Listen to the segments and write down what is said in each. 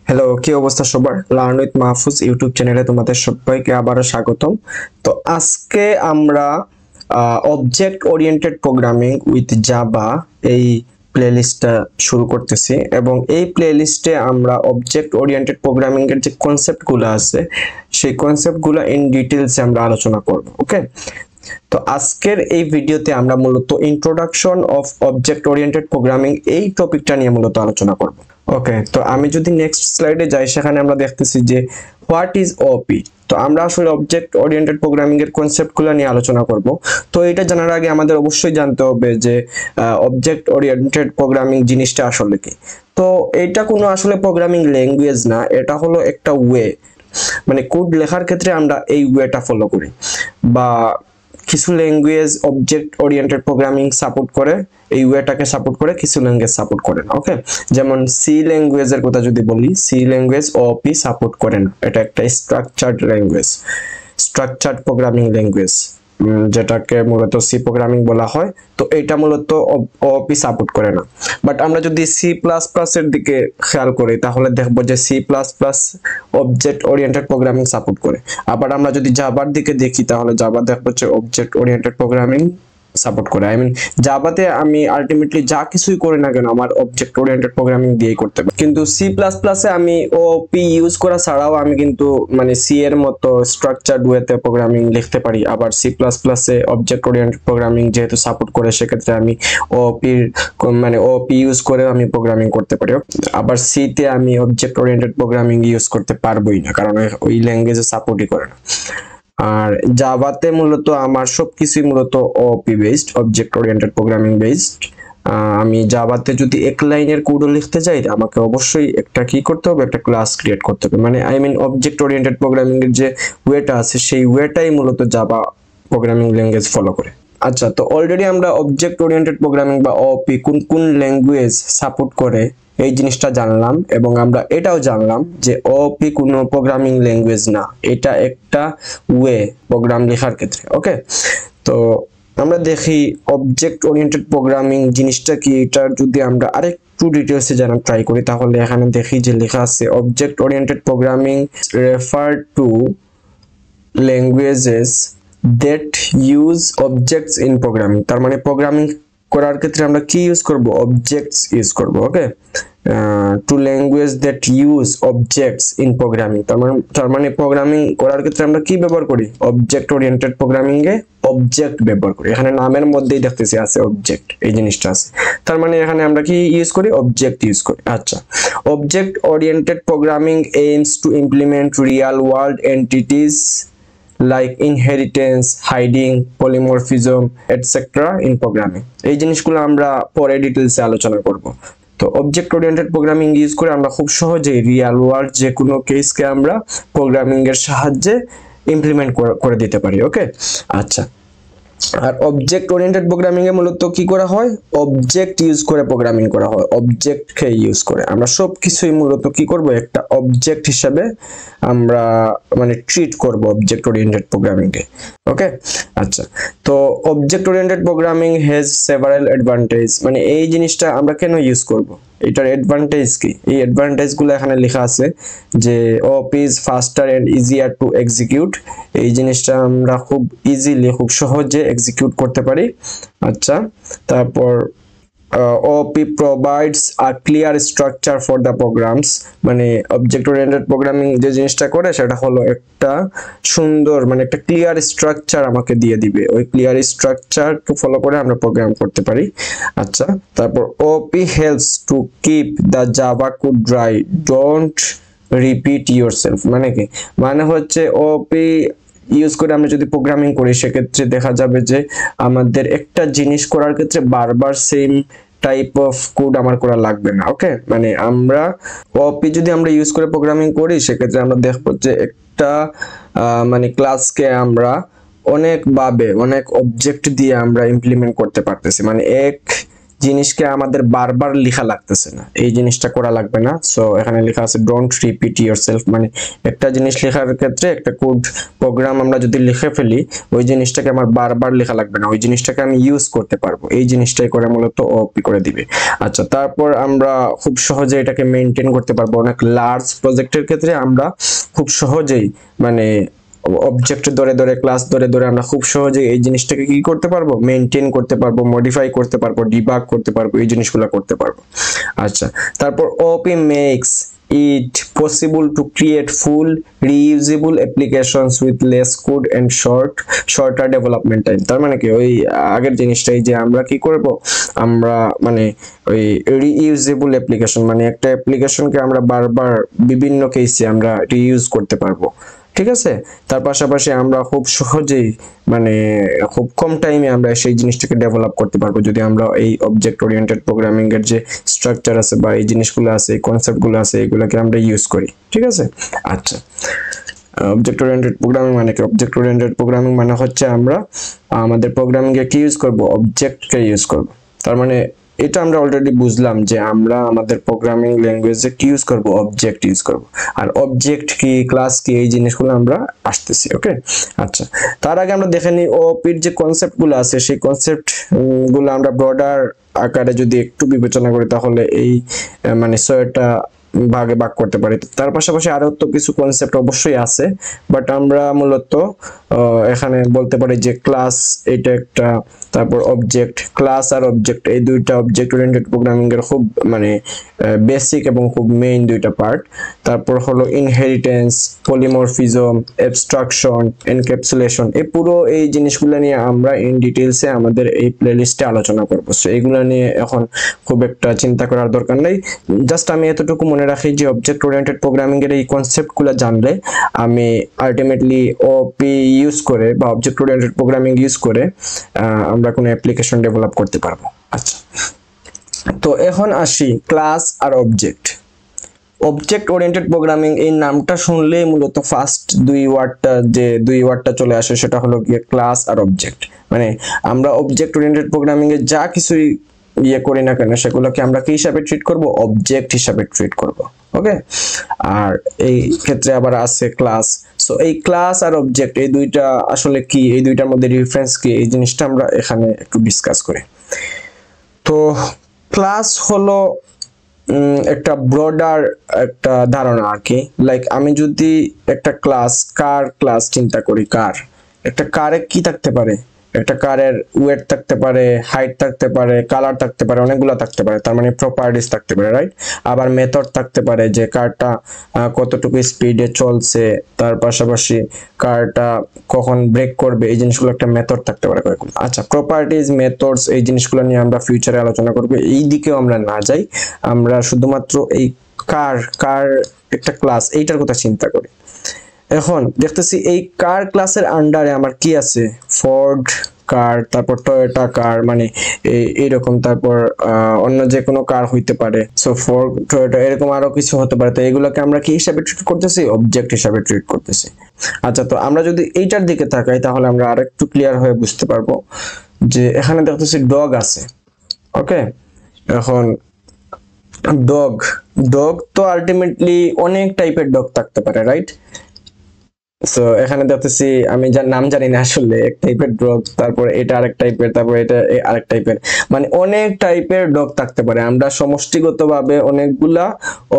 Hello, কি অবস্থা সবার? লার্ন উইথ মাহফুজ ইউটিউব চ্যানেলে তোমাদের সবাইকে আবারও স্বাগতম। তো আজকে আমরা object oriented programming with Java এই প্লেলিস্টটা শুরু করতেছি এবং এই প্লেলিস্টে আমরা অবজেক্ট ওরিয়েন্টেড প্রোগ্রামিং এর যে কনসেপ্টগুলো আছে সেই কনসেপ্টগুলো ইন ডিটেইলসে আমরা আলোচনা করব। ওকে, তো আজকের এই ভিডিওতে আমরা মূলত introduction of object oriented programming এই টপিকটা নিয়ে মূলত আলোচনা করব। ওকে, তো আমি যদি নেক্সট স্লাইডে যাই, সেখানে আমরা দেখতেছি যে হোয়াট ইজ ওপি। তো আমরা আসলে অবজেক্ট ওরিয়েন্টেড প্রোগ্রামিং এর কনসেপ্টগুলো নিয়ে আলোচনা করব। তো এটা জানার আগে আমাদের অবশ্যই জানতে হবে যে অবজেক্ট ওরিয়েন্টেড প্রোগ্রামিং জিনিসটা আসলে কি। তো এটা কোনো আসলে প্রোগ্রামিং ল্যাঙ্গুয়েজ না, এটা হলো একটা ওয়ে, মানে কোড লেখার ক্ষেত্রে আমরা এই ওয়েটা ফলো করি। বা কিছু language object oriented programming support করে, এই ওয়েটাকে সাপোর্ট করে, কিছু ল্যাঙ্গুয়েজ সাপোর্ট করে না। ওকে, যেমন সি ল্যাঙ্গুয়েজের কথা যদি বলি, সি ল্যাঙ্গুয়েজ ওপি সাপোর্ট করে না, এটা একটা structured language, structured programming language, যেটাকে মূলত সি প্রোগ্রামিং বলা হয়। তো এটা মূলত ওপি সাপোর্ট করে না। বাট আমরা যদি সি প্লাস প্লাস এর দিকে খেয়াল করি, তাহলে দেখবো যে C plus plus object oriented programming support করে। আবার আমরা যদি জাভার দিকে দেখি, তাহলে জাভা দেখবো যে অবজেক্ট ওরিয়েন্টেড প্রোগ্রামিং সাপোর্ট করে। আই মিন জাভাতে আমি আলটিমেটলি যা কিছুই করি না কেন আমার অবজেক্ট ওরিয়েন্টেড প্রোগ্রামিং দিয়েই করতে পারি। কিন্তু সি প্লাস প্লাসে আমি ওপি ইউজ করা ছাড়াও আমি কিন্তু মানে সি এর মতো স্ট্রাকচারড ওয়েতে প্রোগ্রামিং লিখতে পারি। আবার সি প্লাস প্লাসে অবজেক্ট ওরিয়েন্টেড প্রোগ্রামিং যেহেতু সাপোর্ট করে, সেক্ষেত্রে আমি ওপির মানে ওপি ইউজ করে আমি প্রোগ্রামিং করতে পারি। আবার সি তে আমি অবজেক্ট ওরিয়েন্টেড প্রোগ্রামিং ইউজ করতে পারবোই না, কারণ ওই ল্যাঙ্গুয়েজে সাপোর্টই করে না। আর জাভাতে মূলত আমার সবকিছুই মূলত OOP based, object oriented programming based. আমি জাভাতে যদি এক লাইনের কোডও লিখতে চাই, আমাকে অবশ্যই একটা কি করতে হবে, একটা ক্লাস ক্রিয়েট করতে হবে। মানে I mean object oriented programming এর যে ওয়েটা আছে, সেই ওয়েটাই মূলত জাভা প্রোগ্রামিং ল্যাঙ্গুয়েজ ফলো করে। আচ্ছা, তো অলরেডি আমরা অবজেক্ট ওরিয়েন্টেড প্রোগ্রামিং বা ওপি কোন কোন ল্যাঙ্গুয়েজ সাপোর্ট করে এই জিনিসটা জানলাম, এবং আমরা এটাও জানলাম যে ওপি কোনো প্রোগ্রামিং ল্যাঙ্গুয়েজ না, এটা একটা ওয়ে প্রোগ্রাম লেখার ক্ষেত্রে। ওকে, তো আমরা দেখি অবজেক্ট ওরিয়েন্টেড প্রোগ্রামিং জিনিসটা কি, এটার যদি আমরা আরেকটু ডিটেলসে জানার ট্রাই করি, তাহলে এখানে দেখি যে লেখা আছে object oriented programming refer to languages that use objects in programming. তার মানে প্রোগ্রামিং করার ক্ষেত্রে আমরা কি ইউজ করব, অবজেক্টস ইউজ করব। Okay, to language that use objects in programming, তার মানে প্রোগ্রামিং করার ক্ষেত্রে আমরা কি ব্যবহার করি, অবজেক্ট ওরিয়েন্টেড প্রোগ্রামিং এ অবজেক্ট ব্যবহার করি। এখানে নামের মধ্যেই দেখতেছি আছে অবজেক্ট, এই জিনিসটা আছে। তার মানে এখানে আমরা কি ইউজ করি, অবজেক্ট ইউজ করি। আচ্ছা, object oriented programming aims to implement Real world entities like inheritance, hiding, polymorphism, etc. in programming। এই জিনিসগুলো আমরা পরে ডিটেইলসে আলোচনা করব। তো অবজেক্ট ওরিয়েন্টেড প্রোগ্রামিং ইউজ করে আমরা খুব সহজেই রিয়েল ওয়ার্ল্ড যে কোনো কেসকে আমরা প্রোগ্রামিং এর সাহায্যে ইমপ্লিমেন্ট করে দিতে পারি। ওকে, আচ্ছা, আর অবজেক্ট ওরিয়েন্টেড প্রোগ্রামিং এ মূলত কি করা হয়, অবজেক্ট ইউজ করে প্রোগ্রামিং করা হয়, অবজেক্টকে ইউজ করে। আমরা সব কিছুই মূলত কি করব, একটা অবজেক্ট হিসেবে আমরা মানে ট্রিট করব অবজেক্ট ওরিয়েন্টেড প্রোগ্রামিং কে। ওকে, আচ্ছা, তো object oriented programming has several advantage. মানে এই জিনিসটা আমরা কেন ইউজ করব, এটার অ্যাডভান্টেজ কি, এই অ্যাডভান্টেজ গুলো এখানে লেখা আছে যে OOP is faster and easier to execute. এই জিনিসটা আমরা খুব ইজিলি, খুব সহজে এক্সিকিউট করতে পারি। আচ্ছা, তারপর OP provides a clear structure for the programs। মানে অবজেক্ট ওরিয়েন্টেড প্রোগ্রামিং যে জিনিসটা করে সেটা হলো একটা সুন্দর, মানে একটা ক্লিয়ার স্ট্রাকচার আমাকে দিয়ে দিবে, ওই ক্লিয়ার স্ট্রাকচারকে ফলো করে আমরা প্রোগ্রাম করতে পারি। আচ্ছা, তারপর OP helps to keep the Java code dry, don't repeat yourself। মানে কি, মানে হচ্ছে OP ইউজ করে আমরা যদি প্রোগ্রামিং করি, সেক্ষেত্রে দেখা যাবে যে আমাদের একটা জিনিস করার ক্ষেত্রে বারবার সেম টাইপ অফ কোড আমার করা লাগবে না। ওকে, মানে আমরা ওপি যদি আমরা ইউজ করে প্রোগ্রামিং করি, সেক্ষেত্রে আমরা দেখবো যে একটা মানে ক্লাসকে আমরা অনেক ভাবে, অনেক অবজেক্ট দিয়ে আমরা ইমপ্লিমেন্ট করতে পারতেছি। মানে এক জিনিসকে আমাদের বারবার লেখা লাগতেছে না, এই জিনিসটা করা লাগবে না। সো এখানে লেখা আছে ডোন্ট রিপিট ইয়োরসেলফ, মানে একটা জিনিস লেখার ক্ষেত্রে একটা কোড প্রোগ্রাম আমরা যদি লিখে ফেলি ওই জিনিসটাকে আমার বারবার লেখা লাগবে না, ওই জিনিসটাকে আমি ইউজ করতে পারবো, এই জিনিসটাই করে মূলত ওপি করে দিবে। আচ্ছা, তারপর আমরা খুব সহজে এটাকে মেনটেন করতে পারবো। অনেক লার্জ প্রজেক্টের ক্ষেত্রে আমরা খুব সহজেই মানে অবজেক্ট ধরে ধরে ক্লাস ধরে ধরে আমরা খুব সহজে এই জিনিসটাকে কি করতে পারবো, মেনটেন করতে পারবো, মডিফাই করতে পারবো, ডিবাগ করতে পারবো, এই জিনিসগুলো করতে পারবো। আচ্ছা, তারপর ওপি makes it possible to create full reusable applications with less code and shorter development time। তার মানে কি ওই আগের জিনিসটাই যে আমরা কি করব, আমরা মানে ওই রিইউজেবল অ্যাপ্লিকেশন, মানে একটা অ্যাপ্লিকেশনকে আমরা বারবার বিভিন্ন কেসে আমরা রিইউজ করতে পারবো, ঠিক আছে। তার পাশাপাশি আমরা খুব সহজেই মানে খুব কম টাইমে আমরা সেই জিনিসটাকে ডেভেলপ করতে পারবো যদি আমরা এই অবজেক্ট ওরিয়েন্টেড প্রোগ্রামিং এর যে স্ট্রাকচার আছে বা এই জিনিসগুলো আছে, এই কনসেপ্টগুলো আছে, এগুলোকে আমরা ইউজ করি, ঠিক আছে। আচ্ছা, অবজেক্ট ওরিয়েন্টেড প্রোগ্রামিং মানে কি? অবজেক্ট ওরিয়েন্টেড প্রোগ্রামিং মানে হচ্ছে আমরা আমাদের প্রোগ্রামিং এ কি ইউজ করব, অবজেক্টকে ইউজ করব। তার মানে এটা আমরা অলরেডি বুঝলাম যে আমরা আমাদের প্রোগ্রামিং ল্যাঙ্গুয়েজে কি ইউজ করব, অবজেক্ট ইউজ করব। আর অবজেক্ট কি, ক্লাস কি, এই জিনিসগুলো আমরা আসতেছি, ওকে। আচ্ছা, তার আগে আমরা দেখে নিই ওপির যে কনসেপ্টগুলো আছে সেই কনসেপ্ট গুলো আমরা ব্রডার আকারে যদি একটু বিবেচনা করি তাহলে এই মানে 6টা ভাগে ভাগ করতে পারি। তার পাশাপাশি আরো তো কিছু কনসেপ্ট অবশ্যই আছে, বাট আমরা মূলত এখানে বলতে পারি যে ক্লাস এটা একটা, তারপর অবজেক্ট, ক্লাস আর অবজেক্ট এই দুইটা অবজেক্ট ওরিয়েন্টেড প্রোগ্রামিং এর খুব মানে বেসিক এবং খুব মেইন দুইটা পার্ট। তারপর হলো ইনহেরিটেন্স, পলিমরফিজম, অ্যাবস্ট্রাকশন, এনক্যাপসুলেশন, এই পুরো এই জিনিসগুলো নিয়ে আমরা ইন ডিটেইলসে আমাদের এই প্লেলিস্টে আলোচনা করব। সো এগুলো নিয়ে এখন খুব একটা চিন্তা করার দরকার নেই। জাস্ট আমি এতটুকু মনে রাখি যে অবজেক্ট ওরিয়েন্টেড প্রোগ্রামিং এর এই কনসেপ্টগুলো জানলে আমি আলটিমেটলি ওপি ইউজ করে বা অবজেক্ট ওরিয়েন্টেড প্রোগ্রামিং ইউজ করে আমরা কোনো অ্যাপ্লিকেশন ডেভেলপ করতে পারবো। আচ্ছা, তো এখন আসি ক্লাস আর অবজেক্ট। অবজেক্ট ওরিয়েন্টেড প্রোগ্রামিং এই নামটা শুনলেই মূলত ফার্স্ট দুই ওয়ার্ডটা চলে আসে, সেটা হলো গিয়ে ক্লাস আর অবজেক্ট। মানে আমরা অবজেক্ট ওরিয়েন্টেড প্রোগ্রামিং এ যা কিছুই করি না কেন সেগুলোকে আমরা কি হিসাবে ট্রিট করব, অবজেক্ট হিসাবে ট্রিট করব, ওকে। আর এই ক্ষেত্রে আবার আছে ক্লাস। সো এই ক্লাস আর অবজেক্ট এই দুইটা আসলে কি, এই দুইটার মধ্যে ডিফারেন্স কি, এই জিনিসটা আমরা এখানে একটু ডিসকাস করি। তো ক্লাস হলো একটা ব্রডার একটা ধারণা আর কি। লাইক আমি যদি একটা কার ক্লাস চিন্তা করি, একটা কারে কি থাকতে পারে, একটা কারের ওয়েট থাকতে পারে, হাইট থাকতে পারে, কালার থাকতে পারে, অনেকগুলো থাকতে পারে, তার মানে প্রপার্টিজ থাকতে পারে, রাইট। আবার মেথড থাকতে পারে যে কারটা কতটুকু স্পিডে চলছে, তার পাশাপাশি কারটা কখন ব্রেক করবে, এই জিনিসগুলো একটা মেথড থাকতে পারে কয়েকগুলো। আচ্ছা, প্রপার্টিজ, মেথডস এই জিনিসগুলো নিয়ে আমরা ফিউচারে আলোচনা করব, এই দিকেও আমরা না যাই, আমরা শুধুমাত্র এই কার একটা ক্লাস এইটার কথা চিন্তা করি। এখন দেখতেছি এই কার ক্লাসের আন্ডারে আমার কি আছে, ফোর্ড কার, তারপর টয়োটা কার, মানে এইরকম, তারপর অন্য যে কোনো কার হইতে পারে। সো ফোর্ড, টয়োটা এরকম আরো কিছু হতে পারে। তো এগুলোকে আমরা কি হিসাবে ট্রিট করতেছি, অবজেক্ট হিসাবে ট্রিট করতেছি। আচ্ছা, তো আমরা যদি এইটার দিকে তাকাই তাহলে আমরা আরেকটু ক্লিয়ার হয়ে বুঝতে পারবো যে এখানে দেখতেছি ডগ আছে, ওকে। এখন ডগ তো আলটিমেটলি অনেক টাইপের ডগ থাকতে পারে, রাইট। সো এখানে দেখতেছি আমি যার নাম জানি না আসলে, এক টাইপের ডগ, তারপর এটা আরেক টাইপের, তারপর এটা আরেক টাইপের, মানে অনেক টাইপের ডগ থাকতে পারে। আমরা সমষ্টিগতভাবে অনেকগুলা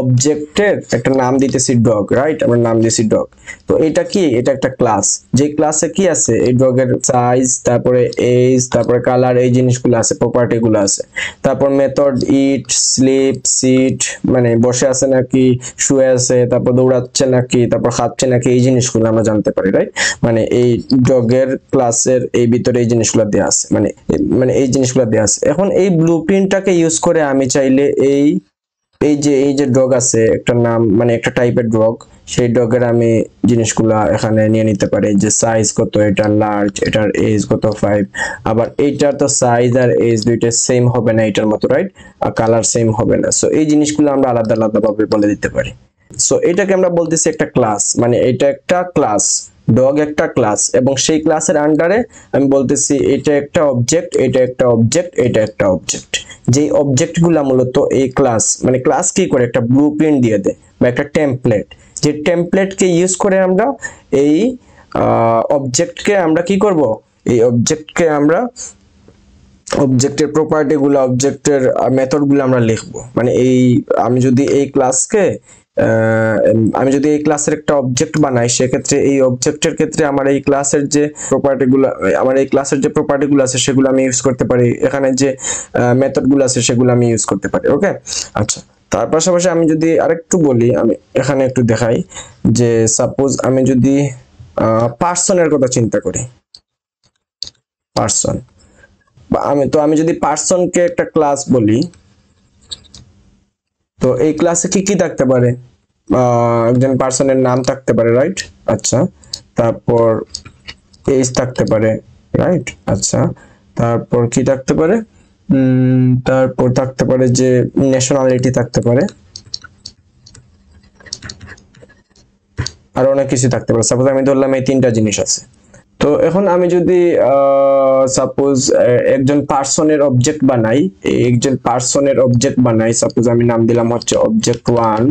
অবজেক্টের একটা নাম দিতেছি ডগ, রাইট, আমরা নাম দিতেছি ডগ। তো এটা কি, এটা একটা ক্লাস, যে ক্লাসে কি আছে, এই ডগের সাইজ, তারপরে এজ, তারপরে কালার, এই জিনিসগুলো আছে, প্রপার্টি গুলো আছে। তারপর মেথড ইট, স্লিপ, সিট, মানে বসে আছে নাকি শুয়ে আছে, তারপর দৌড়াচ্ছে নাকি, তারপর খাচ্ছে নাকি, এই জিনিসগুলো আমরা জানতে পারি, রাইট। মানে এই ডগের ক্লাসের এই ভিতরে এই জিনিসগুলো দেয়া আছে, মানে এই জিনিসগুলো দেয়া আছে। এখন এই ব্লুপ্রিন্টটাকে ইউজ করে আমি চাইলে এই যে ডগ আছে একটা নাম, মানে একটা টাইপের ডগ, সেই ডগের আমি জিনিসগুলা এখানে নিয়ে নিতে পারি যে সাইজ কত, এটা লার্জ, এটার এজ কত 5, আবার এইটার তো সাইজ আর এজ দুইটা সেম হবে না এটার মতো, রাইট, আর কালার সেম হবে না। সো এই জিনিসগুলো আমরা আলাদা আলাদা ভাবে বলে দিতে পারি। সো এটাকে আমরা বলতেছি একটা ক্লাস, মানে এটা একটা ক্লাস, ডগ একটা ক্লাস এবং সেই ক্লাসের আন্ডারে আমি বলতেছি এটা একটা অবজেক্ট, এটা একটা অবজেক্ট, এটা একটা অবজেক্ট। যেই অবজেক্টগুলো মূলত এই ক্লাস মানে ক্লাস কি করে একটা ব্লুপ্রিন্ট দিয়ে দেয় বা একটা টেমপ্লেট, যে টেমপ্লেটকে ইউজ করে আমরা এই অবজেক্টকে আমরা কি করব, এই অবজেক্টকে আমরা অবজেক্টের প্রপার্টিগুলো অবজেক্টের মেথডগুলো আমরা লিখব। মানে এই আমি যদি এই ক্লাসের একটা অবজেক্ট বানাই সেক্ষেত্রে এই অবজেক্টের ক্ষেত্রে আমার এই ক্লাসের যে প্রপার্টিগুলো আছে সেগুলো আমি ইউজ করতে পারি, এখানে যে মেথডগুলো আছে সেগুলো আমি ইউজ করতে পারি। ওকে, আচ্ছা। তার পাশাপাশি আমি যদি আরেকটু বলি, আমি এখানে একটু দেখাই যে সাপোজ আমি যদি পার্সনের কথা চিন্তা করি, পার্সন আমি যদি পার্সনকে একটা ক্লাস বলি, তো এই ক্লাসে কি কি থাকতে পারে, একজন পার্সনের নাম থাকতে পারে, রাইট? আচ্ছা, তারপর এজ থাকতে পারে, রাইট? আচ্ছা, তারপর কি থাকতে পারে, তারপর থাকতে পারে যে ন্যাশনালিটি থাকতে পারে, আর অনেক কিছু থাকতে পারে। সাপোজ আমি ধরলাম এই তিনটা জিনিস আছে। তো এখন আমি যদি সাপোজ একজন পার্সনের অবজেক্ট বানাই, সাপোজ আমি নাম দিলাম হচ্ছে অবজেক্ট 1,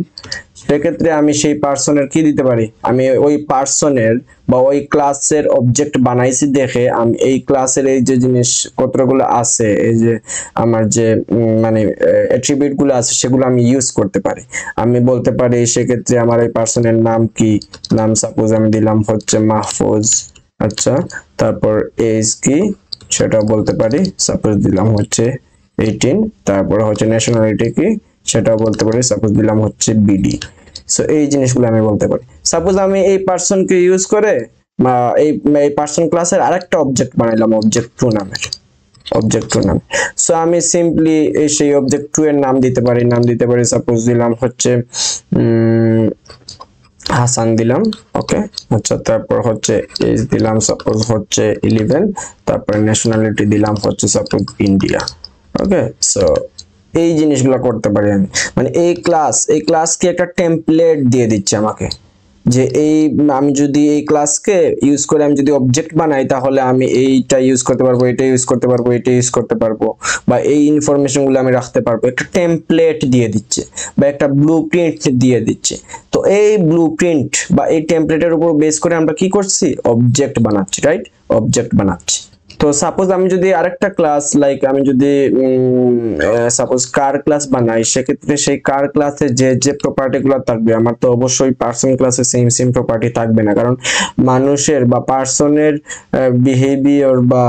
সেক্ষেত্রে আমি সেই পার্সনের কি দিতে পারি, আমি ওই পার্সনের বা ওই ক্লাসের অবজেক্ট বানাইছি দেখে আমি এই ক্লাসের এই যে জিনিস পত্রগুলো আছে, এই যে আমার যে মানে অ্যাট্রিবিউট গুলো আছে সেগুলো আমি ইউজ করতে পারি। আমি বলতে পারি সেক্ষেত্রে আমার এই পার্সনের নাম কি, নাম সাপোজ আমি দিলাম হচ্ছে মাহফুজ। আচ্ছা, তারপর এজ কি সেটা বলতে পারি, সাপোজ দিলাম হচ্ছে 18। তারপর হচ্ছে ন্যাশনালিটি কি সেটাও বলতে পারি, সাপোজ দিলাম হচ্ছে বিডি। সো এই জিনিসগুলো আমি বলতে পারি। সাপোজ আমি এই পার্সনকে ইউজ করে এই পার্সন ক্লাসের আরেকটা অবজেক্ট বানাইলাম অবজেক্ট 2 নামের, সো আমি সিম্পলি সেই অবজেক্ট 2 এর নাম দিতে পারি, সাপোজ দিলাম হচ্ছে হাসান দিলাম। ওকে, আচ্ছা, তারপর হচ্ছে এজ দিলাম সাপোজ হচ্ছে 11, তারপর ন্যাশনালিটি দিলাম হচ্ছে সাপোজ ইন্ডিয়া। ওকে, সো এই জিনিসগুলো করতে পারি আমি। মানে এই ক্লাসকে একটা টেমপ্লেট দিয়ে দিচ্ছে আমাকে, যে আমি যদি এই ক্লাসকে ইউজ করে আমি যদি অবজেক্ট বানাই তাহলে আমি এইটা ইউজ করতে পারবো, এটা ইউজ করতে পারবো, এটা ইউজ করতে পারবো, বা এই ইনফরমেশনগুলো আমি রাখতে পারবো। একটা টেমপ্লেট দিয়ে দিচ্ছে বা একটা ব্লুপ্রিন্ট দিয়ে দিচ্ছে। তো এই ব্লুপ্রিন্ট বা এই টেমপ্লেটের উপর বেস করে আমরা কি করছি, অবজেক্ট বানাচ্ছি, রাইট? অবজেক্ট বানাচ্ছি। তো সাপোজ আমি যদি আরেকটা ক্লাস আমি যদি সাপোজ কার ক্লাস বানাই, সেক্ষেত্রে সেই কার ক্লাসে যে প্রপার্টিগুলো থাকবে, আমার তো অবশ্যই পার্সন ক্লাসে সেম প্রপার্টি থাকবে না, কারণ মানুষের বা পার্সনের বিহেভিয়ার বা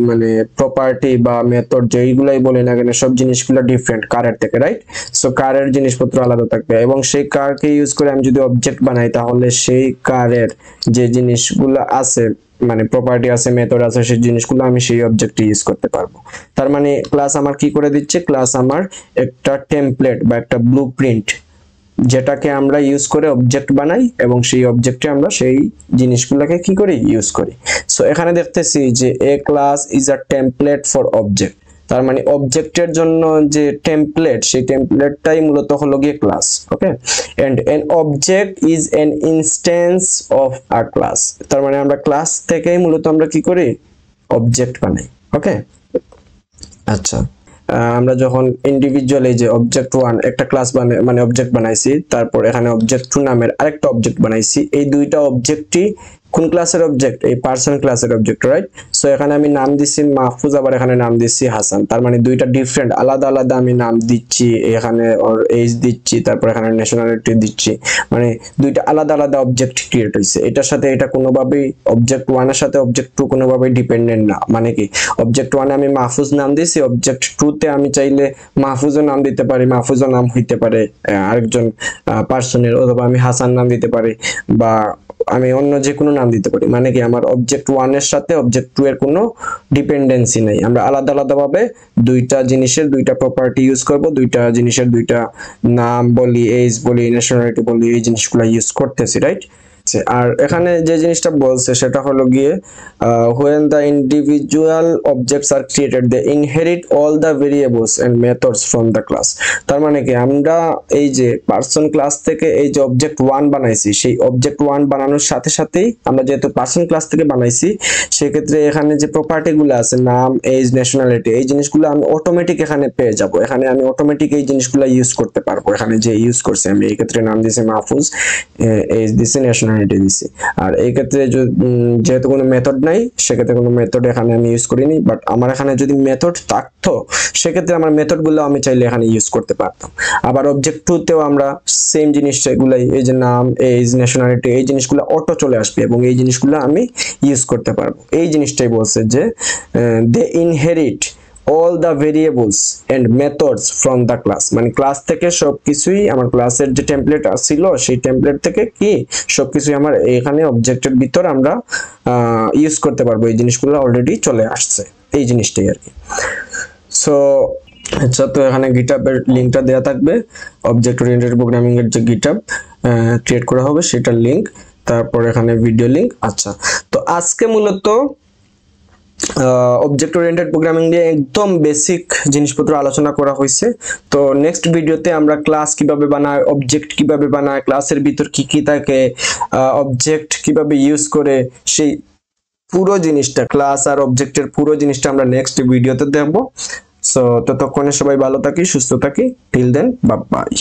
মানে প্রপার্টি বা মেথড যেইগুলাই বলে না কেন সব জিনিসগুলো ডিফারেন্ট কারের থেকে, রাইট? সো কারের জিনিসপত্র আলাদা থাকবে এবং সেই কারকে ইউজ করে আমি যদি অবজেক্ট বানাই তাহলে সেই কারের যে জিনিসগুলো আছে মানে প্রপার্টি আছে, মেথড আছে, সেই জিনিসগুলো আমি সেই অবজেক্টে ইউজ করতে পারবো। তার মানে ক্লাস আমার কি করে দিচ্ছে, ক্লাস আমার একটা টেমপ্লেট বা একটা ব্লুপ্রিন্ট যেটাকে আমরা ইউজ করে অবজেক্ট বানাই এবং সেই অবজেক্টে আমরা সেই জিনিসগুলোকে কি করি, ইউজ করি। সো এখানে দেখতেছি যে a class is a template for object, তার মানে অবজেক্টের জন্য যে টেমপ্লেট সেই টেমপ্লেটটাই মূলত হলো গিয়ে class. Okay, and an object is an instance of a class, তার মানে আমরা ক্লাস থেকেই মূলত আমরা কি করি, অবজেক্ট বানাই। ওকে, আচ্ছা, আমরা যখন ইন্ডিভিজুয়াল এই যে অবজেক্ট 1 একটা ক্লাস মানে অবজেক্ট বানাইছি, তারপর এখানে অবজেক্ট 2 নামের আরেকটা অবজেক্ট বানাইছি, এই দুইটা অবজেক্টই কোন ক্লাসের অবজেক্ট, এই পার্সন ক্লাসের অবজেক্ট, রাইট? সো এখানে আমি নাম দিছি মাহফুজ, আবার এখানে নাম দিছি হাসান, তার মানে দুইটা ডিফারেন্ট আলাদা আলাদা আমি নাম দিচ্ছি, এখানে ওর এজ দিচ্ছি, তারপর এখানে ন্যাশনালিটি দিচ্ছি, মানে দুইটা আলাদা আলাদা অবজেক্ট ক্রিয়েট হইছে। এটার সাথে এটা কোনোভাবেই অবজেক্ট 1 এর সাথে অবজেক্ট 2 কোনোভাবেই ডিপেন্ডেন্ট না। মানে কি, অবজেক্ট 1 এ আমি মাহফুজ নাম দিছি, অবজেক্ট 2 তে আমি চাইলে মাহফুজও নাম দিতে পারি, মাহফুজও নাম হইতে পারে আরেকজন পার্সনের, অথবা আমি হাসান নাম দিতে পারি বা আমি অন্য যে কোনো নাম দিতে পারি। মানে কি, আমার অবজেক্ট 1 এর সাথে অবজেক্ট 2 এর কোনো ডিপেন্ডেন্সি নাই, আমরা আলাদা আলাদা ভাবে দুইটা জিনিসের দুইটা প্রপার্টি ইউজ করব, দুইটা জিনিসের দুইটা নাম বলি, এজ বলি, ন্যাশনালিটি বলি, এই জিনিসগুলো ইউজ করতেছি, রাইট? আর এখানে যে জিনিসটা বলছে সেটা হলো গিয়ে when the individual objects are created they inherit all the variables and methods from the class। তার মানে কি আমরা এই যে পার্সন ক্লাস থেকে এই যে অবজেক্ট 1 বানাইছি, সেই অবজেক্ট 1 বানানোর সাথে সাথেই আমরা যেহেতু পার্সন ক্লাস থেকে বানাইছি সেক্ষেত্রে এখানে যে প্রপার্টি গুলো আছে নাম, এজ, ন্যাশনালিটি, এই জিনিসগুলো আমি অটোমেটিক এখানে পেয়ে যাব। এখানে আমি অটোমেটিক এই জিনিসগুলো ইউজ করতে পারবো। এখানে যে ইউজ করছি আমি এই ক্ষেত্রে নাম দিয়েছি মাহফুজ, এজ দিছি, ন্যাশনালিটি দিছি। আর এই ক্ষেত্রে যেহেতু কোনো মেথড নাই সেক্ষেত্রে কোনো মেথড এখানে আমি ইউজ করিনি, বাট আমার এখানে যদি মেথড থাকতো সেক্ষেত্রে আমার মেথডগুলো আমি চাইলে এখানে ইউজ করতে পারতাম। আবার অবজেক্ট 2 তেও আমরা সেম জিনিসগুলাই, এই যে নাম, এজ, ন্যাশনালিটি, এই জিনিসগুলো অটো চলে আসবে এবং এই জিনিসগুলো আমি ইউজ করতে পারবো। এই জিনিসটাই বলছে যে they inherit all the variables and methods from the class, মানে ক্লাস থেকে সবকিছুই আমার ক্লাসের যে টেমপ্লেট ছিল সেই টেমপ্লেট থেকে কি সবকিছুই আমার এখানে অবজেক্টের ভিতর আমরা ইউজ করতে পারবো। এই জিনিসগুলো অলরেডি চলে আসছে, এই জিনিসটাই আর কি। সো আচ্ছা, তো এখানে গিটহাবের লিংকটা দেওয়া থাকবে, অবজেক্ট ওরিয়েন্টেড প্রোগ্রামিং এর যে গিটহাব ক্রিয়েট করা হবে সেটার লিংক, তারপর এখানে ভিডিও লিংক। আচ্ছা, তো আজকে মূলত অবজেক্ট ওরিয়েন্টেড প্রোগ্রামিং নিয়ে একদম বেসিক জিনিসপত্র আলোচনা করা হয়েছে। তো নেক্সট ভিডিওতে আমরা ক্লাস কিভাবে বানায়, অবজেক্ট কিভাবে বানায়, ক্লাসের ভিতর কি কি থাকে, অবজেক্ট কিভাবে ইউজ করে, সেই পুরো জিনিসটা, ক্লাস আর অবজেক্টের পুরো জিনিসটা আমরা নেক্সট ভিডিওতে দেখব। সো ততক্ষণে সবাই ভালো থাকি, সুস্থ থাকি। Till then, bye by.